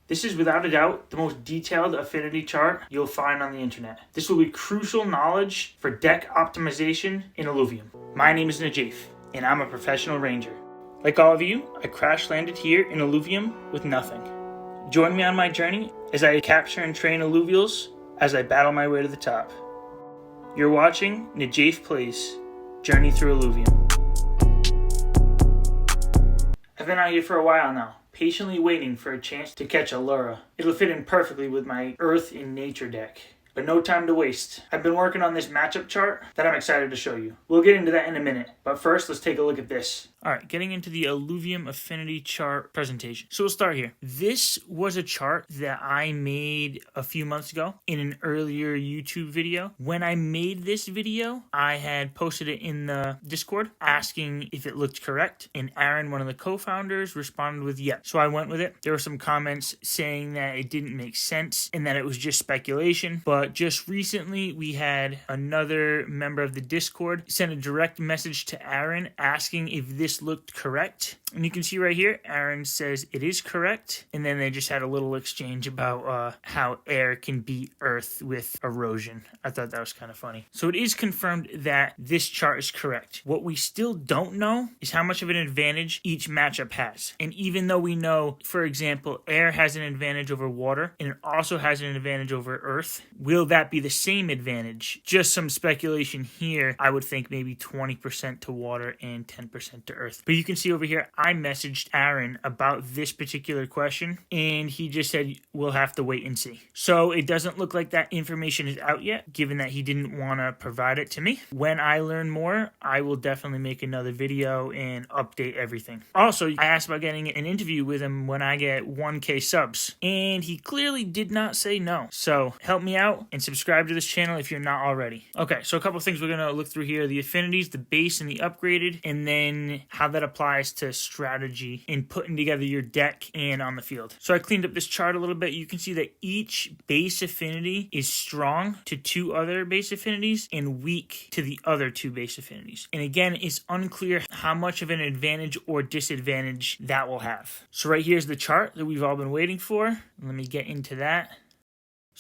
This is without a doubt the most detailed affinity chart you'll find on the internet. This will be crucial knowledge for deck optimization in Illuvium. My name is Najaf, and I'm a professional ranger. Like all of you, I crash landed here in Illuvium with nothing. Join me on my journey as I capture and train Illuvials as I battle my way to the top. You're watching Najaf Plays Journey Through Illuvium. I've been out here for a while now, patiently waiting for a chance to catch a Lura. It'll fit in perfectly with my Earth in Nature deck. But no time to waste. I've been working on this matchup chart that I'm excited to show you. We'll get into that in a minute, but first let's take a look at this. Alright, getting into the Illuvium Affinity chart presentation. So we'll start here. This was a chart that I made a few months ago in an earlier YouTube video. When I made this video, I had posted it in the Discord asking if it looked correct, and Aaron, one of the co-founders, responded with yes. So I went with it. There were some comments saying that it didn't make sense and that it was just speculation, but just recently we had another member of the Discord send a direct message to Aaron asking if this looked correct. And you can see right here, Aaron says it is correct. And then they just had a little exchange about how air can beat Earth with erosion. I thought that was kind of funny. So it is confirmed that this chart is correct. What we still don't know is how much of an advantage each matchup has. And even though we know, for example, air has an advantage over water, and it also has an advantage over Earth, will that be the same advantage? Just some speculation here. I would think maybe 20% to water and 10% to Earth. But you can see over here, I messaged Aaron about this particular question, and he just said we'll have to wait and see. So it doesn't look like that information is out yet, given that he didn't want to provide it to me. When I learn more, I will definitely make another video and update everything. Also, I asked about getting an interview with him when I get 1K subs, and he clearly did not say no. So help me out and subscribe to this channel if you're not already. Okay, so a couple things we're going to look through here. The affinities, the base, and the upgraded, and then how that applies to strategy in putting together your deck and on the field. So I cleaned up this chart a little bit. You can see that each base affinity is strong to two other base affinities and weak to the other two base affinities. And again, it's unclear how much of an advantage or disadvantage that will have. So right here's the chart that we've all been waiting for. Let me get into that.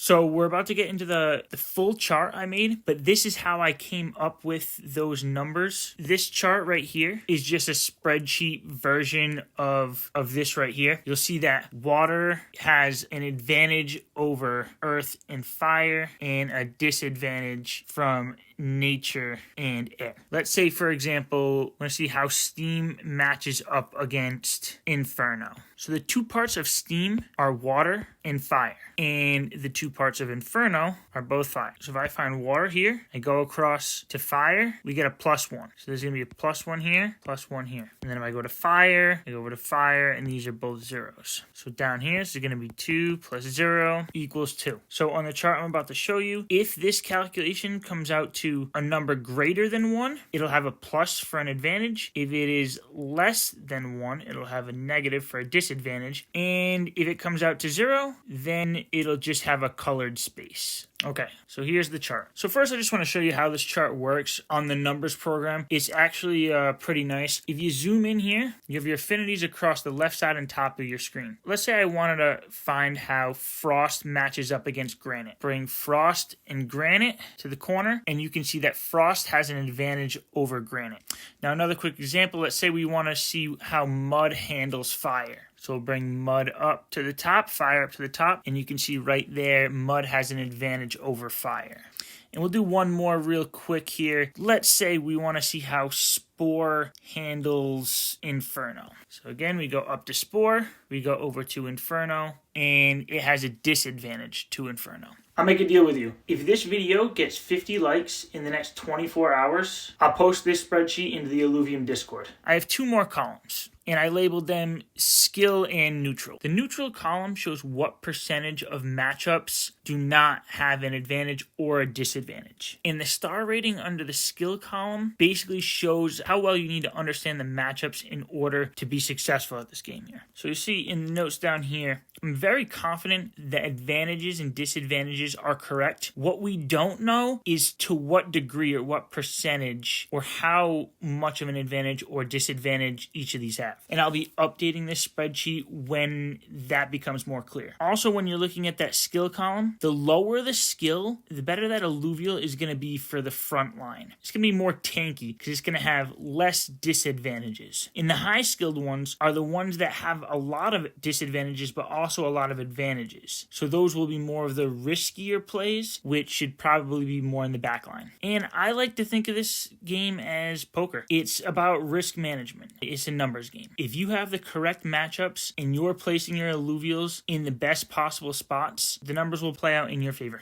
So we're about to get into the full chart I made, but this is how I came up with those numbers. This chart right here is just a spreadsheet version of this right here. You'll see that water has an advantage over earth and fire and a disadvantage from nature and air. Let's say, for example, let's see how steam matches up against inferno. So the two parts of steam are water and fire, and the two parts of inferno are both fire. So if I find water here, I go across to fire, we get a +1. So there's going to be a +1 here, +1 here. And then if I go to fire, I go over to fire, and these are both zeros. So down here, this is going to be 2 + 0 = 2. So on the chart I'm about to show you, if this calculation comes out to a number greater than 1, it'll have a plus for an advantage. If it is less than 1, it'll have a negative for a disadvantage. And if it comes out to 0, then it'll just have a colored space. Okay, so here's the chart. So first I just want to show you how this chart works on the numbers program. It's actually pretty nice. If you zoom in here, you have your affinities across the left side and top of your screen. Let's say I wanted to find how frost matches up against granite. Bring frost and granite to the corner, and you can see that frost has an advantage over granite. Now another quick example, let's say we want to see how mud handles fire. So we'll bring mud up to the top, fire up to the top, and you can see right there, mud has an advantage over fire. And we'll do one more real quick here. Let's say we want to see how spore handles inferno. So again, we go up to spore, we go over to inferno, and it has a disadvantage to inferno. I'll make a deal with you. If this video gets 50 likes in the next 24 hours, I'll post this spreadsheet into the Illuvium Discord. I have 2 more columns, and I labeled them skill and neutral. The neutral column shows what percentage of matchups do not have an advantage or a disadvantage. disadvantage. And the star rating under the skill column basically shows how well you need to understand the matchups in order to be successful at this game here. So you see in the notes down here, I'm very confident that advantages and disadvantages are correct. What we don't know is to what degree or what percentage or how much of an advantage or disadvantage each of these have. And I'll be updating this spreadsheet when that becomes more clear. Also, when you're looking at that skill column, the lower the skill, the better that alluvial is going to be for the front line. It's going to be more tanky because it's going to have less disadvantages. And the high skilled ones are the ones that have a lot of disadvantages but also a lot of advantages. So those will be more of the riskier plays, which should probably be more in the back line. And I like to think of this game as poker. It's about risk management. It's a numbers game. If you have the correct matchups and you're placing your alluvials in the best possible spots, the numbers will play out in your favor.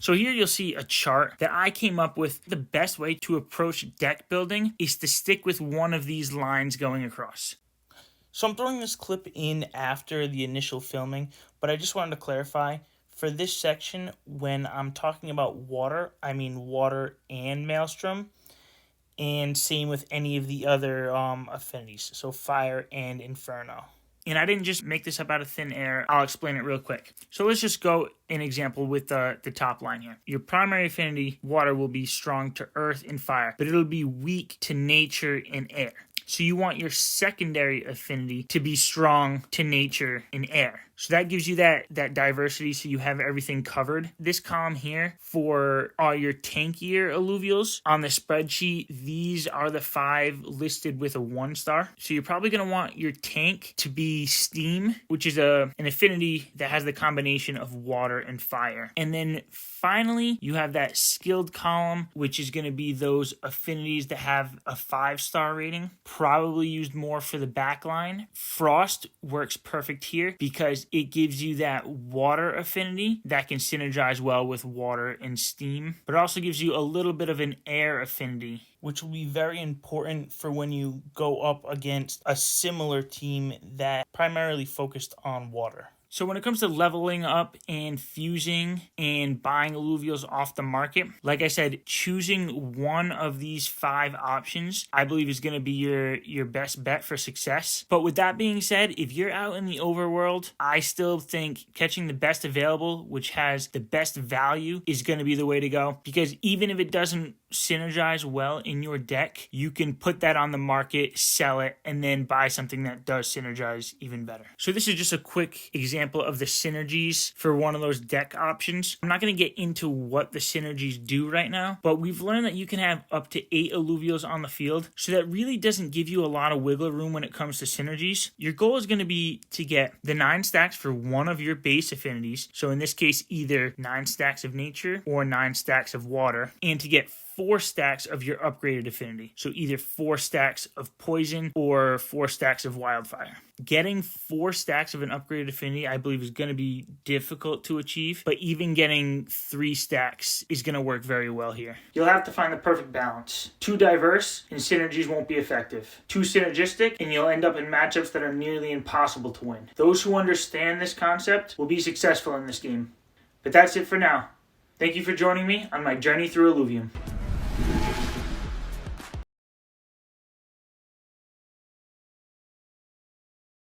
So here you'll see a chart that I came up with. The best way to approach deck building is to stick with one of these lines going across. So I'm throwing this clip in after the initial filming, but I just wanted to clarify. For this section, when I'm talking about water, I mean water and maelstrom, and same with any of the other affinities, so fire and inferno. And I didn't just make this up out of thin air. I'll explain it real quick. So let's just go an example with the top line here. Your primary affinity, water, will be strong to earth and fire, but it'll be weak to nature and air. So you want your secondary affinity to be strong to nature and air. So that gives you that diversity, so you have everything covered. This column here for all your tankier alluvials on the spreadsheet, these are the 5 listed with a 1 star. So you're probably going to want your tank to be steam, which is an affinity that has the combination of water and fire. And then finally, you have that skilled column, which is going to be those affinities that have a 5-star rating, probably used more for the back line. Frost works perfect here because it gives you that water affinity that can synergize well with water and steam, but it also gives you a little bit of an air affinity, which will be very important for when you go up against a similar team that primarily focused on water. So when it comes to leveling up and fusing and buying alluvials off the market, like I said, choosing one of these 5 options, I believe, is going to be your best bet for success. But with that being said, if you're out in the overworld, I still think catching the best available, which has the best value, is going to be the way to go. Because even if it doesn't synergize well in your deck, you can put that on the market, sell it, and then buy something that does synergize even better. So this is just a quick example of the synergies for one of those deck options. I'm not going to get into what the synergies do right now, but we've learned that you can have up to 8 alluvials on the field, so that really doesn't give you a lot of wiggle room when it comes to synergies. Your goal is going to be to get the 9 stacks for one of your base affinities, so in this case either 9 stacks of nature or 9 stacks of water, and to get 4 stacks of your upgraded affinity. So either 4 stacks of poison or 4 stacks of wildfire. Getting 4 stacks of an upgraded affinity, I believe, is going to be difficult to achieve, but even getting 3 stacks is going to work very well here. You'll have to find the perfect balance. Too diverse and synergies won't be effective. Too synergistic and you'll end up in matchups that are nearly impossible to win. Those who understand this concept will be successful in this game. But that's it for now. Thank you for joining me on my journey through Illuvium.